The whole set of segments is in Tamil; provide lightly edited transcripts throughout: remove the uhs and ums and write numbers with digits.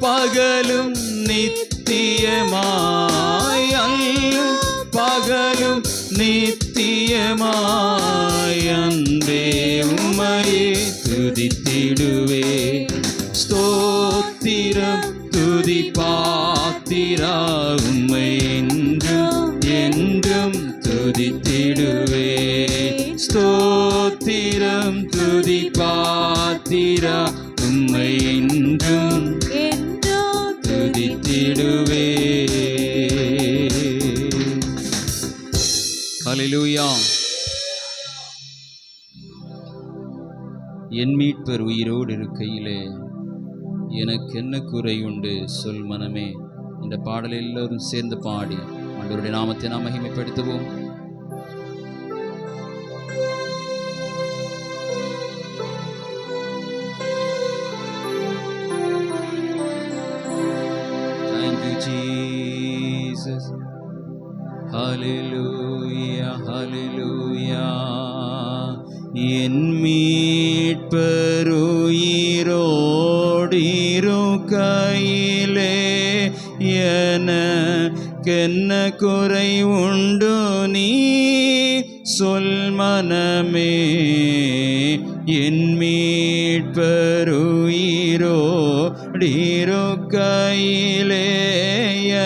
பகலும் நித்தியமாய், அல்லும் பகலும் நித்தியமாய், அன்பே உம்மையே துதித்திடுவே. ஸ்தோத்திரம் துதி பாத்திரா, உம்மை என்றும் என்றும் துதித்திடுவே. ஸ்தோத்திரம் துதி பாத்திரா, உம்மை என்றும் துதித்திடுவே. ஹல்லேலூயா. என் மீட்பர் உயிரோடு இருக்கையிலே எனக்கு என்ன குறை உண்டு சொல் மனமே. இந்த பாடலை எல்லோரும் சேர்ந்து பாடி ஆண்டவருடைய நாமத்தை நாம் மகிமைப்படுத்துவோம். Thank you Jesus. Hallelujah, hallelujah. என் மீட்பர் உயிரோடிருக்கையிலே எனக்கென்ன குறை உண்டு நீ சொல் மனமே. என் மீட்பர் உயிரோடிருக்கையிலே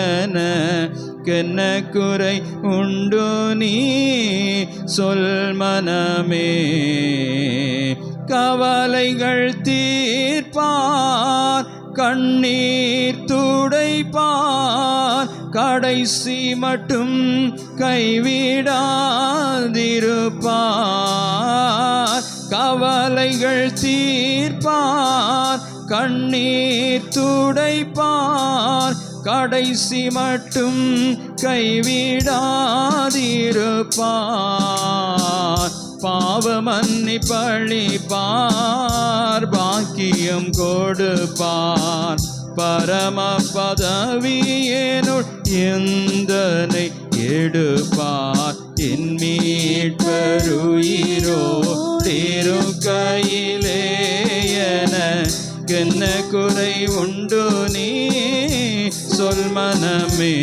எனக்கென்ன குறை உண்டு நீ சொல் மனமே. கவலைகள் தீர்ப்பார், கண்ணீர் துடைப்பார், கடைசி மட்டும் கைவிடாதிருப்பார். கவலைகள் தீர்ப்பார், கண்ணீர் துடைப்பார், கடைசி மட்டும் கைவிடாதிருப்பார். பாவ மன்னிப்பளிப்பார், பாக்கியம் கொடுப்பார், பரம பதவியேனுள் எந்தனை எடுப்பார். என் மீட்பர் உயிரோடிருக்கையிலே எனக்கென்ன குறை உண்டு நீ சொல் மனமே.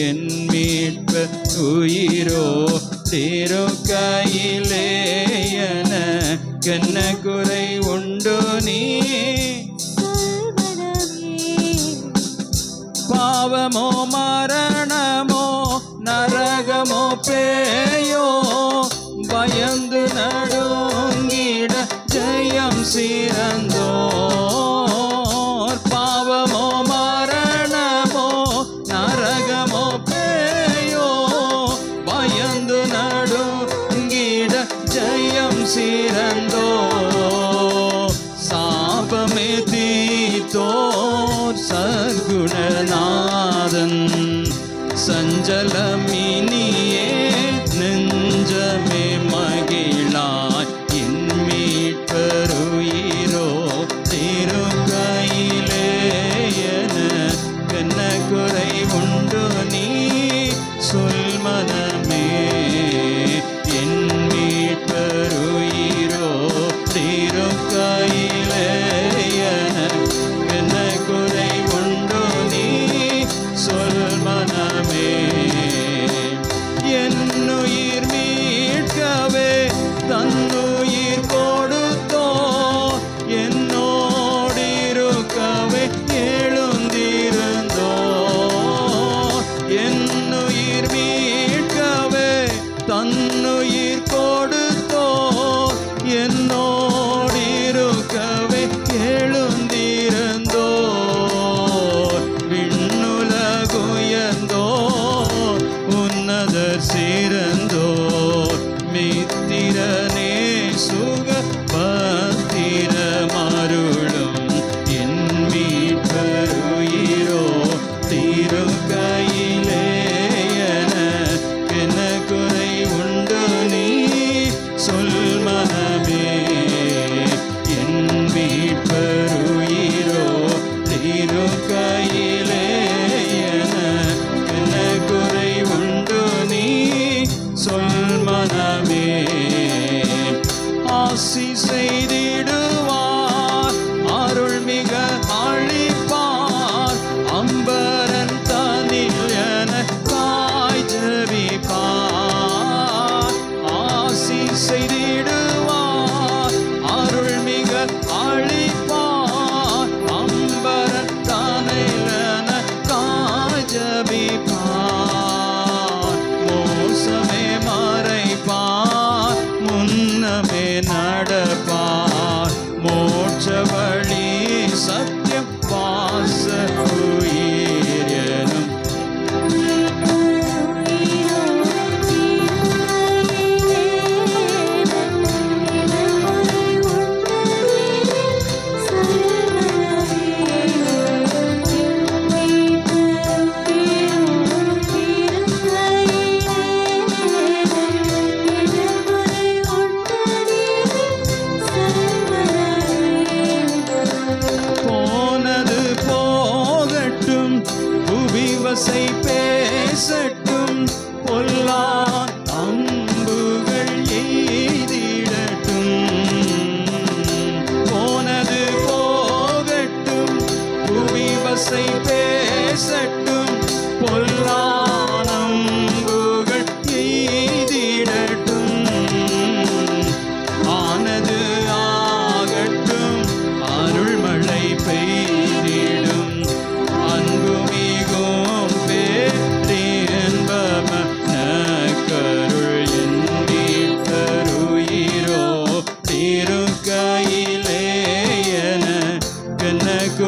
என் மீட்பர் உயிரோடிருக்கையிலே எனக்கென்ன குறை உண்டு நீ. பாவமோ மரணமோ நரகமோ பேயோ பயந்து நடுங்கிட ஜெயம் சிறந்தோர். பாவமோ மரணமோ நரகமோ பேயோ பயந்து நடுங்கிட ஜெயம் சிறந்தோர். சாபமே தீத்தோர் சத்குணநாதன், சஞ்சலமினியே நெஞ்சமே மகிழாய். என் மீட்பர் உயிரோடிருக்கையிலே எனக்கென்ன குறை உண்டு நீ சொல் மனமே. என் மீட்பர் உயிரோடிருக்கையிலே எனக்கென்ன குறை உண்டு நீ சொல் மனமே.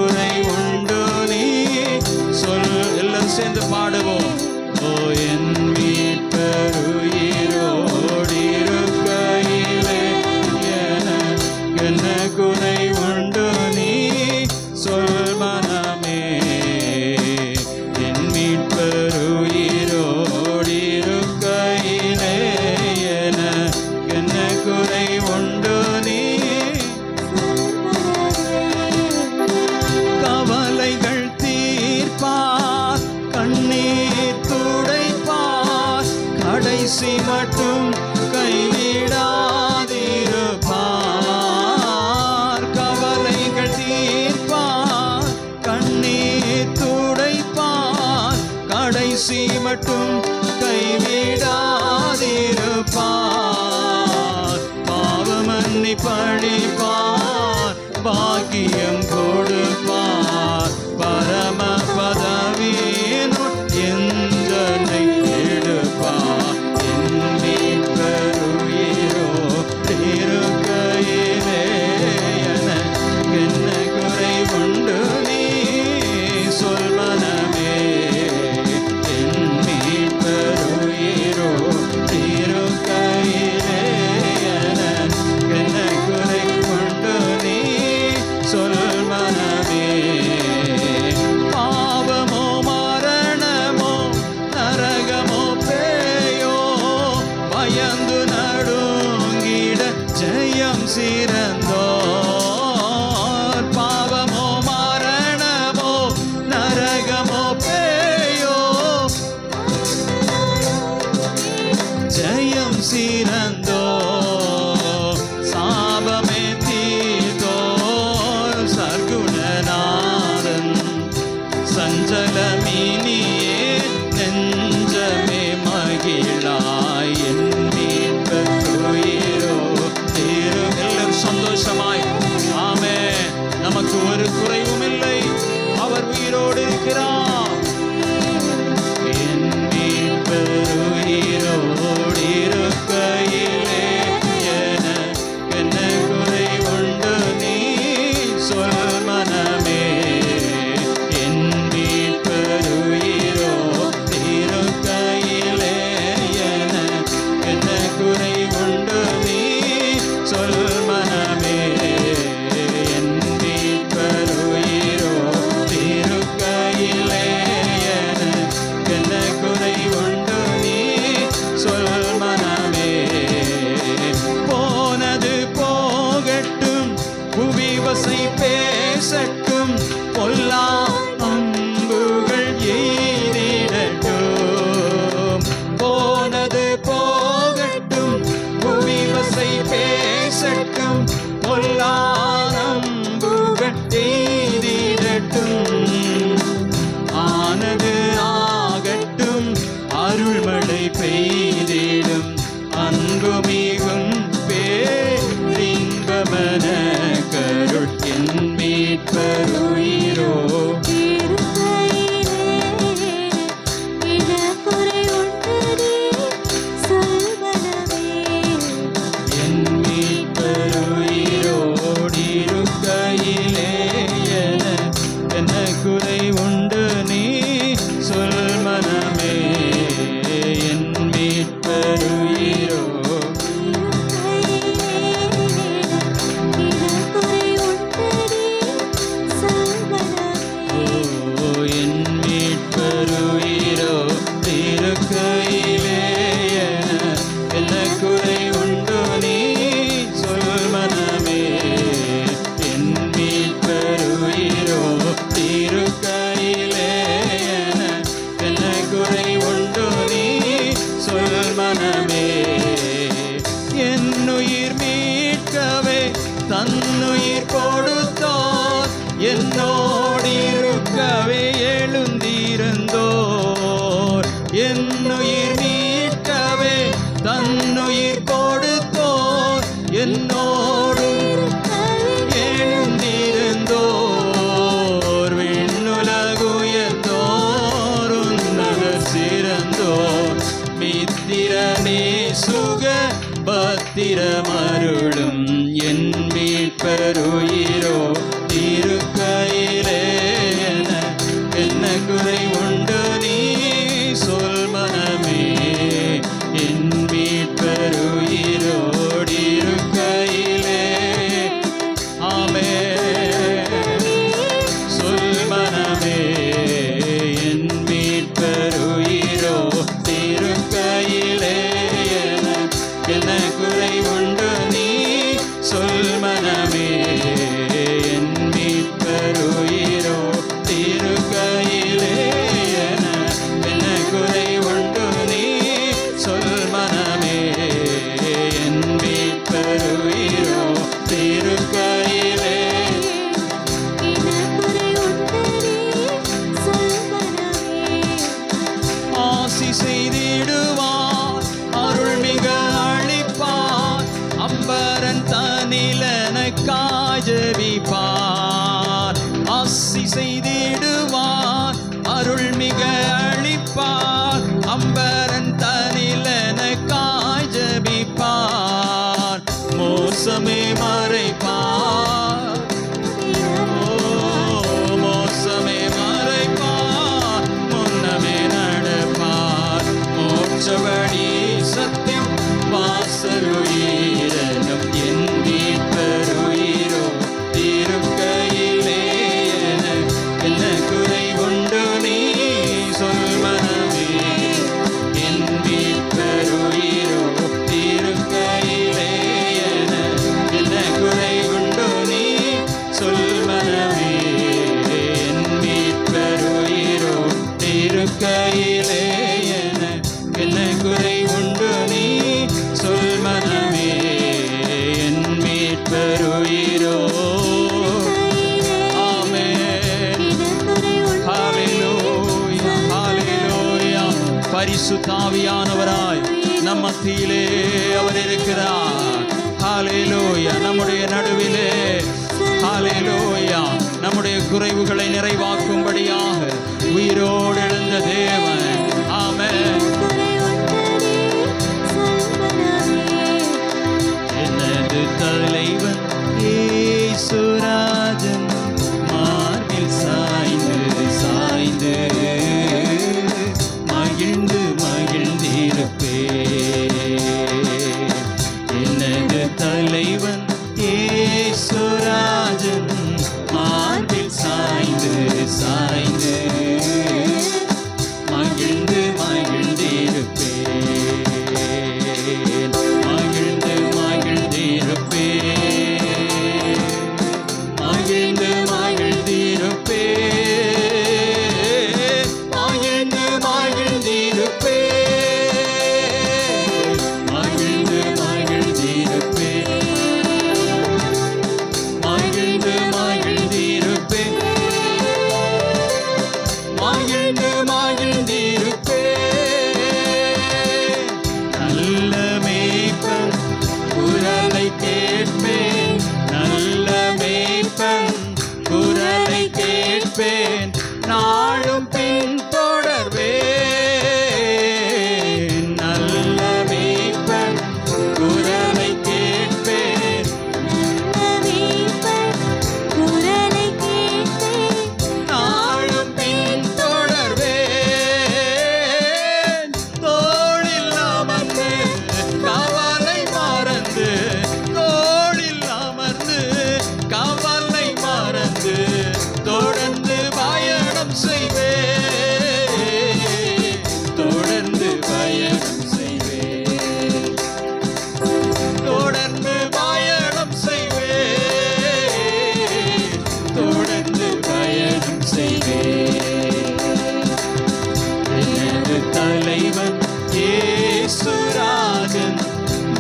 குறை உண்டு நீ சொல். எல்லாரும் சேர்ந்து பாடுவோம். ஓ என் மீட்பர் உயிரோடு இருக்கையிலே என்ன குறை உண்டு நீ சொல் மனமே. என் மீட்பர் உயிரோடு இருக்கையிலே என்ன குறை உண்டு நீ. கவலைகள் தீர்ப்பார், கண்ணீர் துடைப்பார், கடைசி மட்டும் கைவிடாதிருப்பார். கவலைகள் தீர்ப்பார், கண்ணீர் துடைப்பார், கடைசி மட்டும் கைவிடாதிருப்பார். பாவமன்னி பழிப்பார், பாக்கியம் கொடுப்பார், பரம பதவியினுள் எந்தனை எடுப்பார். என் மீட்பர் உயிரோடு இருக்கையிலே என்ன குறை உண்டு நீ சொல் மனமே. என் மீட்பர் உயிரோடு இருக்கையிலே என்ன குறை உண்டு நீ சொல் மனமே. பாவமோ மரணமோ நரகமோ பேயோ பயந்து நடுங்கிட ஜெயம் சிறந்தோர். பாவமோ மரணமோ நரகமோ பேயோ ஜெயம் சிறந்தோ. சாபமே தீதோ சர்க்குணநாதன் சஞ்சலமினியே நெஞ்சமே மகிழாய். என் மீட்பர் உயிரோடு இரு. எல்லாரும் சந்தோஷமாய் ஆமே. நமக்கு ஒரு குறைவும் இல்லை, அவர் உயிரோடு இருக்கிறார். என் மீட்பர் உயிரோடு இருக்கையிலே என்ன குறை உண்டு நீ சொல் மனமே. என் மீட்பர் உயிரோடு இருக்கையிலே என்ன குறை உண்டு நீ சொல் மனமே. என் மீட்பர் உயிரோடு இருக்கையிலே என்ன குறை உண்டு நீ சொல் மனமே. போனது போகட்டும், புவிவசை பேசட்டும், பொல்லா அம்புகள் எய்திடட்டும். போனது போகட்டும், புவிவசை பேசட்டும், பொல்லா அம்புகள் எய்திடட்டும். ஆனது ஆகட்டும், அருள்மழை பெய்திடும், அன்பு மிகும் பேரின்பமன கருள். என் மீட்பர் உயிரோடு என் மீட்பர் உயிரோடு இருக்கையிலே என்ன குறை உண்டு நீ சொல் மனமே. என் மீட்பர் உயிரோடு என் மீட்பர் உயிரோடு இருக்கையிலே என்ன குறை உண்டு நீ சொல் மனமே. என் மீட்பர் உயிரோடு இருக்கையிலே என்ன குறை உண்டு நீ சொல் மனமே. என்னுயிர் மீட்கவே தன்னுயிர் கொடுத்தோர், என்னோடு இருக்கவே எழுந்திருந்தோர். என்னுயிர் மீட்கவே தன்னுயிர் கொடுத்தோர், என்னோடு எழுந்திருந்தோர். விண்ணுலகுயர்ந்தோர் உன்னதர் சிறந்தோர், மித்திரனே சுக பத்திரமருளும். என் மீட்பர் உயிரோடு இருக்கையிலே செய்திடுவார், அருள் மிக அளிப்பார், அம்பரன் தனிலனக்காய் ஜெபிப்பார், மோசமே மறைப்பார், மோசமே மறைப்பார், முன்னமே நடப்பார், மோட்சவழி சத்தியம் வாசலுயிரனும் என் மீட்பருயிரோ இருக்கையிலே என்ன குறை கொண்டு நீ சொல் மனமே, என் மீட்பருயிரோ இருக்கையிலே என்ன குறை கொண்டு நீ சொல் மனமே, என் மீட்பருயிரோ இருக்கையிலே என்ன குறை கொண்டு நீ சொல் மனமே, என் மீட்பருயிரோ. ஆமென். ஹல்லேலூயா, ஹல்லேலூயா. பரிசுத்த ஆவியானவராய் நம் மத்தியிலே அவர் இருக்கிறார். ஹல்லேலூயா. நம்முடைய நடுவிலே ஹல்லேலூயா நம்முடைய குறைவுகளை நிறைவாக்கும்படியாக உயிரோடு எழுந்த தேவன். ஆமென். எனது தலைவன் இயேசுராஜன் மார்பில் சாய்ந்து சாய்ந்து மகிழ்ந்து மகிழ்ந்திருப்பேன். எனது தலைவன் இயேசுராஜன் மார்பில் சாய்ந்து சாய்ந்து மகிழ்ந்து மகிழ்ந்திருப்பேன், மகிழ்ந்து மகிழ்ந்திருப்பேன், மகிழ்ந்து மகிழ்ந்திருப்பேன், மகிழ்ந்து மகிழ்ந்திருப்பேன், மகிழ்ந்து மகிழ்ந்திருப்பேன், மகிழ்ந்து மகிழ்ந்திருப்பேன், மகிழ்ந்து மகிழ்ந்திருப்பேன். நல்ல மேய்ப்பன் குரலை கேட்பேன், நல்ல மேய்ப்பன் குரலை கேட்பேன், நாளும் பின் தொடர்வேன். நல்ல மேய்ப்பன் குரலை கேட்பேன், நாளும் பின் தொடர்வேன். தோளில் அமர்ந்து கவலை மறந்து, தோளில் அமர்ந்து கவலை மறந்து தொடர்ந்து பயணம் செய்வேன், தொடர்ந்து பயணம் செய்வேன், தொடர்ந்து பயணம் செய்வேன், தொடர்ந்து பயணம் செய்வேன். எனது தலைவன் இயேசுராஜன்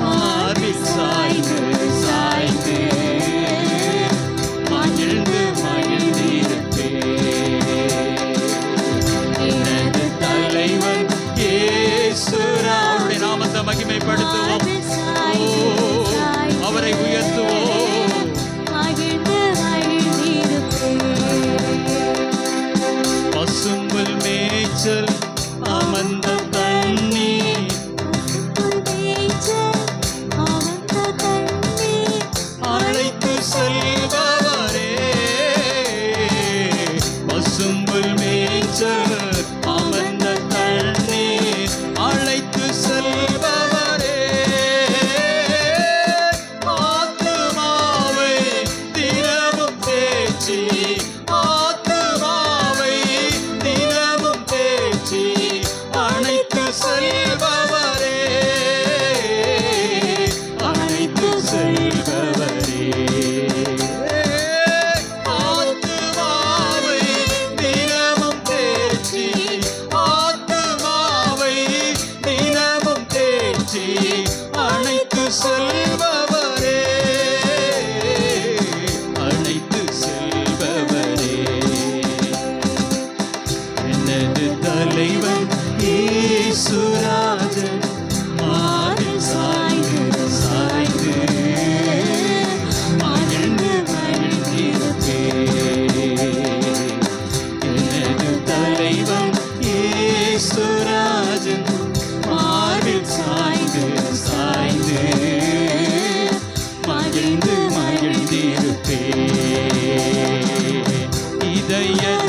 மார்பில் சாய்ந்து சாய்ந்து மகிழ்ந்து மகிழ்ந்திருப்பேன். எனது தலைவன் இயேசுராஜனுடைய நாமத்தை மகிமைப்படுத்துவோம், அவரை உயர்த்துவோம். பசும்புல் மேய்ச்சல் அமர்ந்த தண்ணீர்,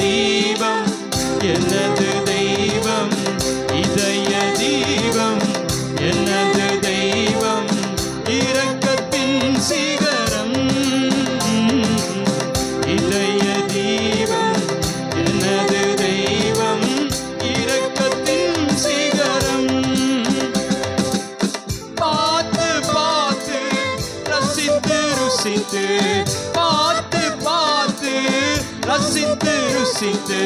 தீபம் எனது தெய்வம், இதய தீபம் எனது தெய்வம், இரக்கத்தின் சிகரம். இதய தீபம் எனது தெய்வம், இரக்கத்தின் சிகரம். பார்த்து பார்த்து ரசித்து ருசித்து, பார்த்து பார்த்து ரசித்து ருசித்து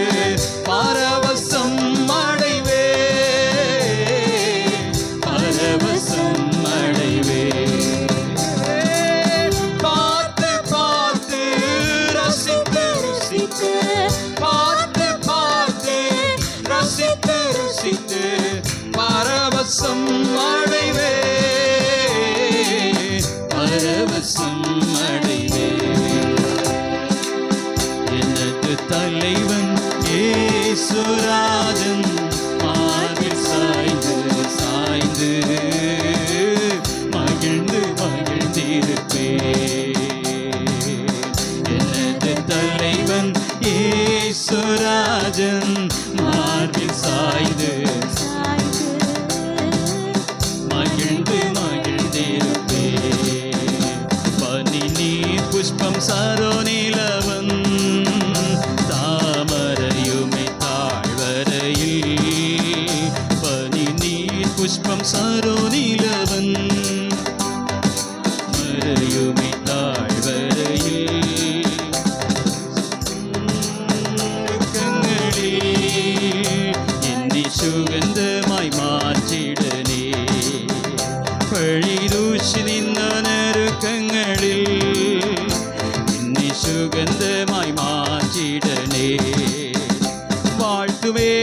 பரவசம் அடைவே, பரவசம் அடைவே. பார்த்து பார்த்து ரசித்து ருசித்து, பார்த்து பார்த்து ரசித்து ருசித்து பரவசம் அடைவே, பரவசம் அடைவே. எனது தலைவன் இயேசுராஜன், மார்பில் சாய்ந்து சாய்ந்து மகிழ்ந்து மகிழ்ந்திருப்பே. எனது தலைவன் இயேசுராஜன், மார்பில் சாய்ந்து மகிழ்ந்து மகிழ்ந்திருப்பே. பனி நீர் புஷ்பம் சரோனிலவன், தாமரையுமே தாழ்வரையில். பனி நீர் புஷ்பம் சரோனிலவன், மறையுமே தாழ்வரையில். என்னை சுகந்தமாய் மாற்றிடனே, பழிதூசி நின்ற நெருக்கங்களில் என்னை சுகந்தமாய் மாற்றிடனே. வாழ்த்துவே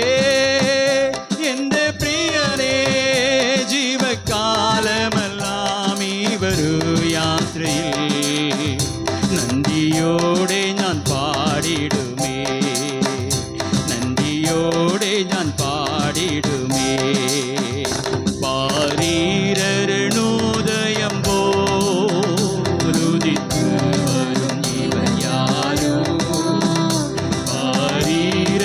எந்த பிரியனே, ജീവകാലമെല്ലാം ഇവരു യാത്രയിൽ നന്ദിയോടെ ഞാൻ പാടിടുമേ, നന്ദിയോടെ ഞാൻ പാടിടുമേ. പാരീരരുണോദയം പോലുദിത്ത് വരും ഇവർ യാരോ, പാരീരരുണോദയം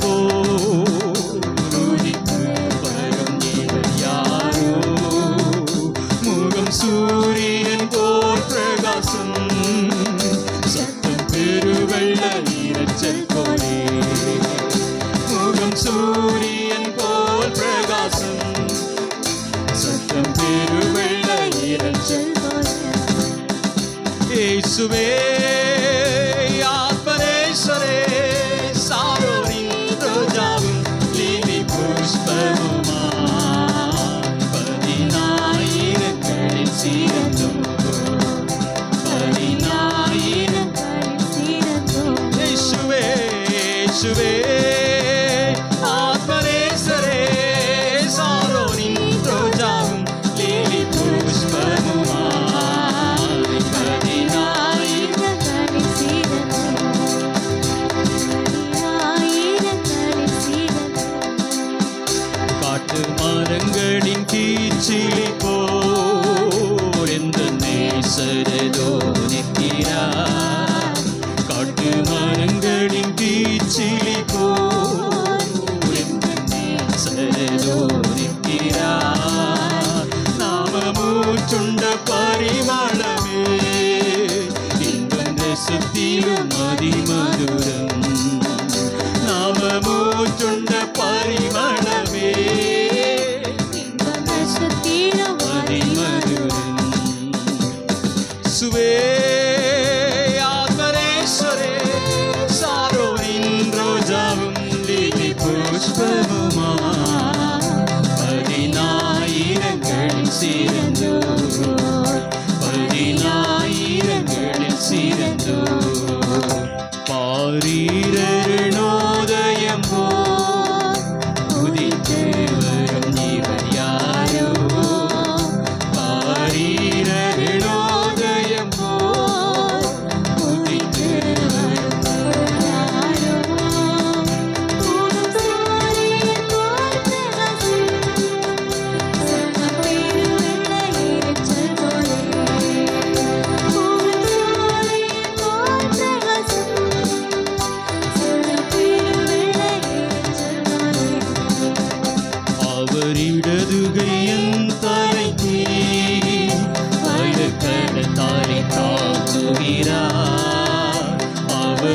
പോലുദിത്ത് വരും ഇവർ യാരോ. മുഖം സൂര്യൻ പോൽ പ്രകാശം, സത്തം പെരുവെള്ള നീരച്ചൽ പോലെ. മുഖം സൂര്യൻ പോൽ പ്രകാശം, സത്തം പെരുവെള്ള നീരച്ചൽ പോലെ. യേശുവേ ആത്മനേശ്വരേ, സാരോനിൻ രോജാവും ലിലി പുഷ്പവുമായി പതിനായിരങ്ങളിൽ ചേർന്നു, പതിനായിരങ്ങളിൽ ചേർന്നു. യേശുവേ യേശുവേ ആത്മനേശ്വരേ, സാരോനിൻ രോജാവും ലിലി പുഷ്പവുമായി പതിനായിരങ്ങളിൽ ചേർന്നു, പതിനായിരങ്ങളിൽ ചേർന്നു. കാട്ടുമരങ്ങളിൻ കീച്ചിലി പോരെന്ത നേസരതോനിക്കിരാ, കാട്ടുമരങ്ങളിൻ കീച്ചിലി പോരെന്ത നേസരതോനിക്കിരാ. നാമമൂറ്റുണ്ട പരിമളമേ, ഇന്നും രസത്തിലും അതിമധുരം. നാമമൂറ്റുണ്ട പരിമളമേ, ഇന്നും രസത്തിലും അതിമധുരം. സുവേ ആത്മനേശ്വരേ, സാരോനിൻ രോജാവും ലിലി പുഷ്പവുമായി പതിനായിരങ്ങളിൽ ചേർന്നു, പതിനായിരങ്ങളിൽ ചേർന്നു. പാരീരരുണോദയം പോൽ ഉദിത്ത് വരും ഇവർ യാരോ, പാരീരരുണോദയം പോൽ ഉദിത്ത് വരും ഇവർ യാരോ.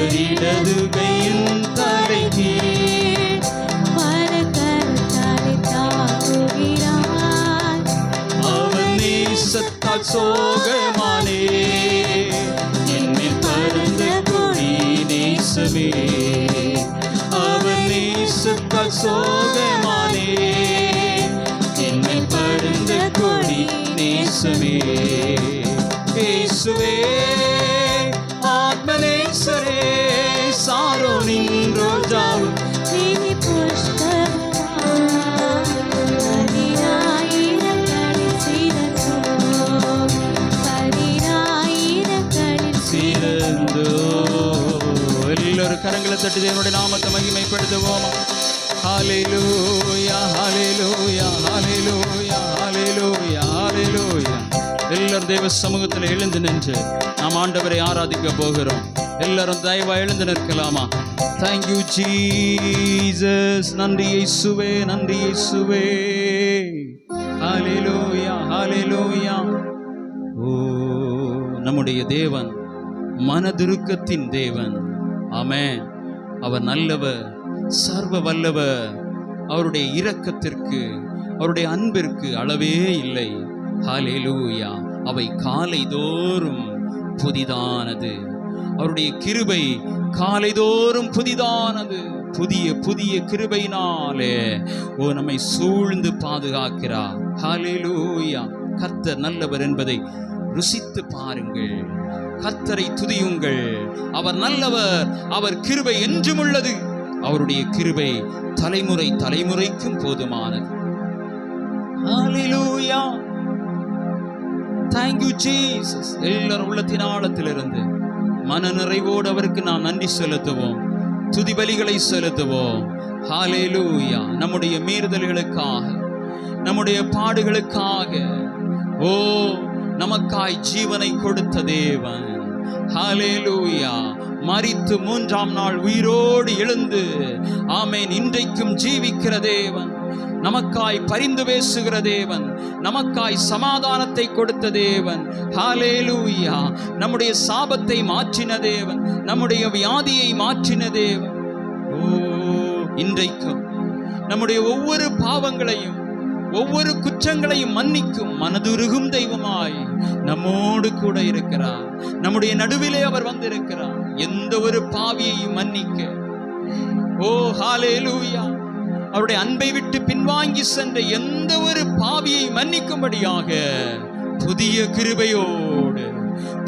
அவர் இடது கையின் தலைக்கு மரக்கரத்தாலே தாங்குகிறார். அவர் நேசத்தால் சோகமானே என்னில் பறந்த கொடி நேசமே. அவர் நேசத்தால் சோகமானே என்னில் பறந்த கொடி நேசமே. இயேசுவே ஆத்மநேசரே சாரோனின் ரோஜாவும் நீதி புஷ்பமாய் பதினாயிரங்களில் சிறந்தோம். பதினாயிரங்களில் சிறந்தோ. எல்லோரும் கரங்களை தட்டி தேவனுடைய நாமத்தை மகிமைப்படுத்துவோம். ஹல்லேலூயா ஹல்லேலூயா ஹல்லேலூயா ஹல்லேலூயா ஹல்லேலூயா. எல்லாரும் தேவ சமூகத்தில் எழுந்து நின்று நாம் ஆண்டவரை ஆராதிக்க போகிறோம். எல்லாரும் தயவா எழுந்து நிற்கலாமா? Thank you Jesus. நன்றி இயேசுவே, நன்றி இயேசுவே. ஹல்லேலூயா ஹல்லேலூயா. ஓ, நம்முடைய தேவன் மனதுருக்கத்தின் தேவன். ஆமென். அவர் நல்லவர், சர்வ வல்லவர். அவருடைய இரக்கத்திற்கு, அவருடைய அன்பிற்கு அளவே இல்லை. ஹல்லேலூயா. அவை காலைதோறும் புதிதானது. அவருடைய கிருபை காலைதோறும் புதிதானது. புதிய புதிய கிருபையினாலே நம்மை சூழ்ந்து பாதுகாக்கிறார். ஹல்லேலூயா. கர்த்தர் நல்லவர் என்பதை ருசித்து பாருங்கள். கர்த்தரை துதியுங்கள். அவர் நல்லவர், அவர் கிருபை என்றும் உள்ளது. அவருடைய கிருபை தலைமுறை தலைமுறைக்கும் போதுமானது. ஹல்லேலூயா. Thank you Jesus. எல்லாரும் உள்ளத்தின் ஆழத்திலிருந்து மன நிறைவோடு அவருக்கு நாம் நன்றி செலுத்துவோம், துதி பலிகளை செலுத்துவோம். ஹல்லேலூயா. நம்முடைய மீறுதல்களுக்காக, நம்முடைய பாடுகளுக்காக நமக்காய் ஜீவனை கொடுத்த தேவன். ஹல்லேலூயா. மரித்து 3ஆம் நாள் உயிரோடு எழுந்து ஆமென் இன்றைக்கும் ஜீவிக்கிற தேவன், நமக்காய் பரிந்து பேசுகிற தேவன், நமக்காய் சமாதானத்தை கொடுத்த தேவன். ஹல்லேலூயா. நம்முடைய சாபத்தை மாற்றின தேவன், நம்முடைய வியாதியை மாற்றின தேவன். இன்றைக்கும் நம்முடைய ஒவ்வொரு பாவங்களையும், ஒவ்வொரு குற்றங்களையும் மன்னிக்கும் மனதுருகும் தெய்வமாய் நம்மோடு கூட இருக்கிறார். நம்முடைய நடுவிலே அவர் வந்திருக்கிறார். எந்த ஒரு பாவியையும் மன்னிக்க. ஹல்லேலூயா. அவருடைய அன்பை விட்டு பின்வாங்கி சென்ற எந்த ஒரு பாவியை மன்னிக்கும்படியாக புதிய கிருபையோடு,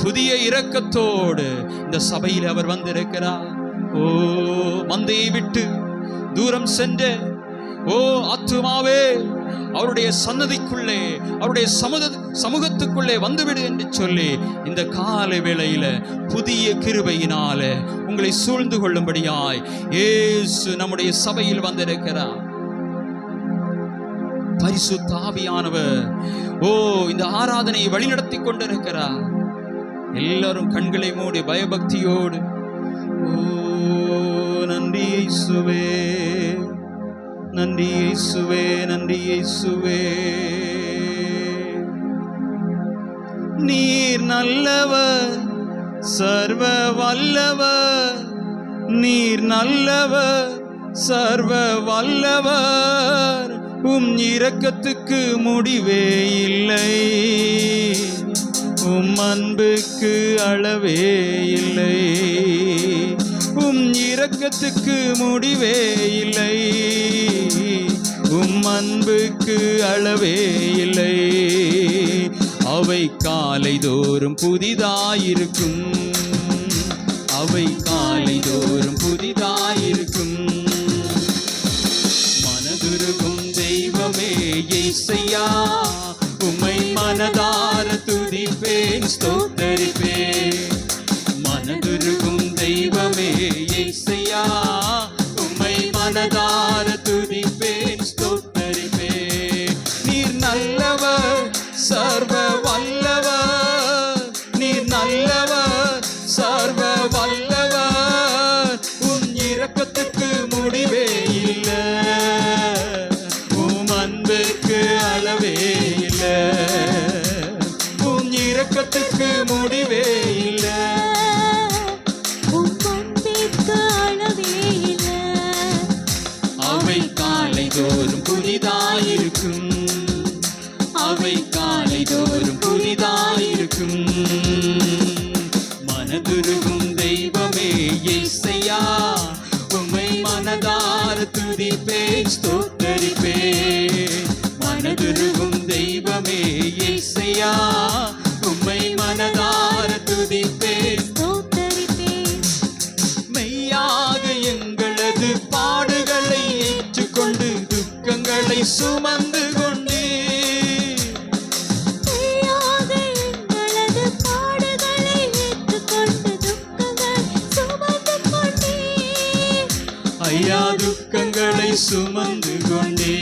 புதிய இரக்கத்தோடு இந்த சபையில் அவர் வந்திருக்கிறார். மந்தையை விட்டு தூரம் சென்ற ஆத்துமாவே, அவருடைய சன்னதிக்குள்ளே, அவருடைய சமூகத்துக்குள்ளே வந்துவிடு என்று சொல்லி இந்த காலை வேளையில புதிய கிருபையினால உங்களை சூழ்ந்து கொள்ளும்படியாய் இயேசு நம்முடைய சபையில் வந்திருக்கிறார். பரிசுத்த ஆவியானவர் இந்த ஆராதனையை வழிநடத்தி கொண்டிருக்கிறார். எல்லாரும் கண்களை மூடி பயபக்தியோடு நன்றி இயேசுவே, நன்றி இயேசுவே, நன்றி இயேசுவே. நீர் நல்லவர், சர்வ வல்லவர். நீர் நல்லவர், சர்வ வல்லவர். இரக்கத்துக்கு முடிவே இல்லை, அன்புக்கு அளவே இல்லை. இரக்கத்துக்கு முடிவே இல்லை, அன்புக்கு அளவே இல்லை. அவை காலைதோறும் புதிதாயிருக்கும், அவை காலைதோறும் புதிதாயிருக்கும். மனதுருகும் தெய்வமே இயேசையா, உம்மை மனதார துதிப்பேன், ஸ்தோத்தரிப்பேன். மனதுருகும் தெய்வமே இயேசையா, உம்மை மனதார துதிப்பேன், ஸ்தோத்தரிப்பேன். நீர் நல்லவர், சர்வ வல்லவர். நீர் நல்லவர், சர்வ வல்லவர். இரக்கத்துக்கு முடிவே இல்லை, அன்புக்கு அளவே இல்லை. இரக்கத்துக்கு துதிப்பேன் ஸ்தோத்தரிப்பேன். மனதுருகும் தெய்வமே இயேசையா, உம்மை மனதார துதிப்பேன். ஸ்தோத்தரிப்பேன். மெய்யாக எங்களது பாடுகளை ஏற்றுக்கொண்டு துக்கங்களை சுமந்து கொண்டே. மெய்யாக எங்களது பாடுகளை ஏற்றுக்கொண்டு துக்கங்கள் சுமந்து கொண்டீர். ஐயா துக்கங்களை சுமந்து கொண்டே,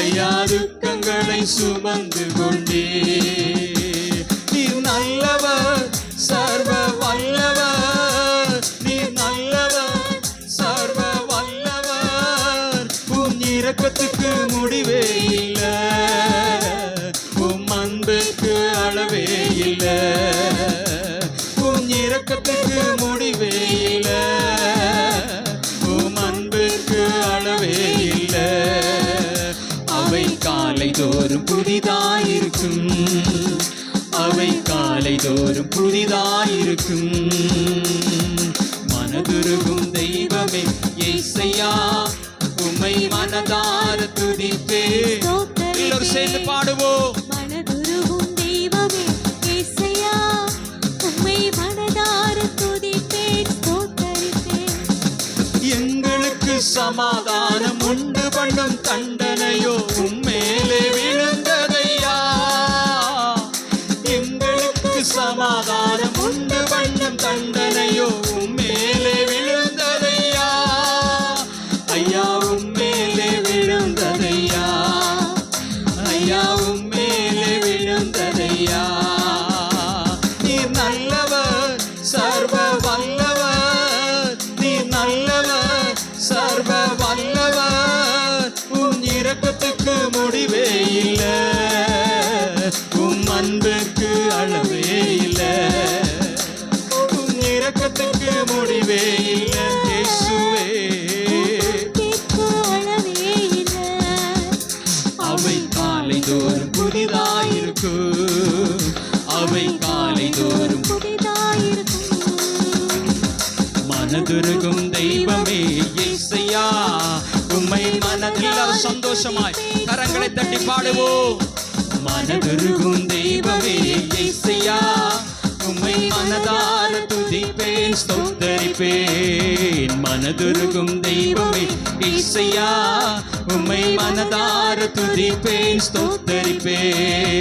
ஐயா துக்கங்களை சுமந்து கொண்டே. நீர் நல்லவர், சர்வ வல்லவர், நீர் நல்லவர், சர்வ வல்லவர். உம் இரக்கத்துக்கு முடிவே இல்லை, உம் அன்புக்கு அளவே இல்லை. உம் இரக்கத்துக்கு முடிவே இல்லை, உம் அன்புக்கு அளவே இல்லை. அவை காலை தோறும் புதிதாயிருக்கும், அவை காலை தோறும் புதிதாயிருக்கும். மனதுருகும் தெய்வமே இயேசையா, உம்மை மனதார துதிப்பேன். எல்லோரும் சேர்ந்து பாடுவோம். மனதுருகும் தெய்வமே இயேசையா, உம்மை மனதார துதிப்பேன் ஸ்தோத்தரிப்பேன். எங்களுக்கு சமாதானம் உண்டு பண்ணும் தண்டனையோ உம்மேலே விழுந்ததையா. எங்களுக்கு சமாதானம் உண்டு பண்ணும் தண்டனையோ உம்மேலே விழுந்ததையா. ஐயா உம்மேலே விழுந்ததையா, ஐயா உம்மேலே விழுந்ததையா. நீர் நல்லவர், சர்வ வல்லவர், நீர் நல்லவர், சர்வ வல்லவர். உம் இரக்கத்துக்கு முடிவே இல்லை, உம் அன்புக்கு அளவே இல்லை. உம் இரக்கத்துக்கு முடிவே இல்லை இயேசுவே. உமக்கு அளவே இல்லை. அவை காலை தோறும் புதிதாயிருக்கும், அவை காலை தோறும். புதிதாயிருக்கும். மனதுருகும் தெய்வமே இயேசையா, உம்மை மனதில் சந்தோஷமாய் கரங்களை தட்டி பாடுவோம். மனதுருகும் தெய்வமே இயேசையா, உம்மை மனதார துதிப்பேன் ஸ்தோத்தரிப்பேன். மனதுருகும் தெய்வமே இயேசையா, உம்மை மனதார துதிப்பேன் ஸ்தோத்தரிப்பேன்.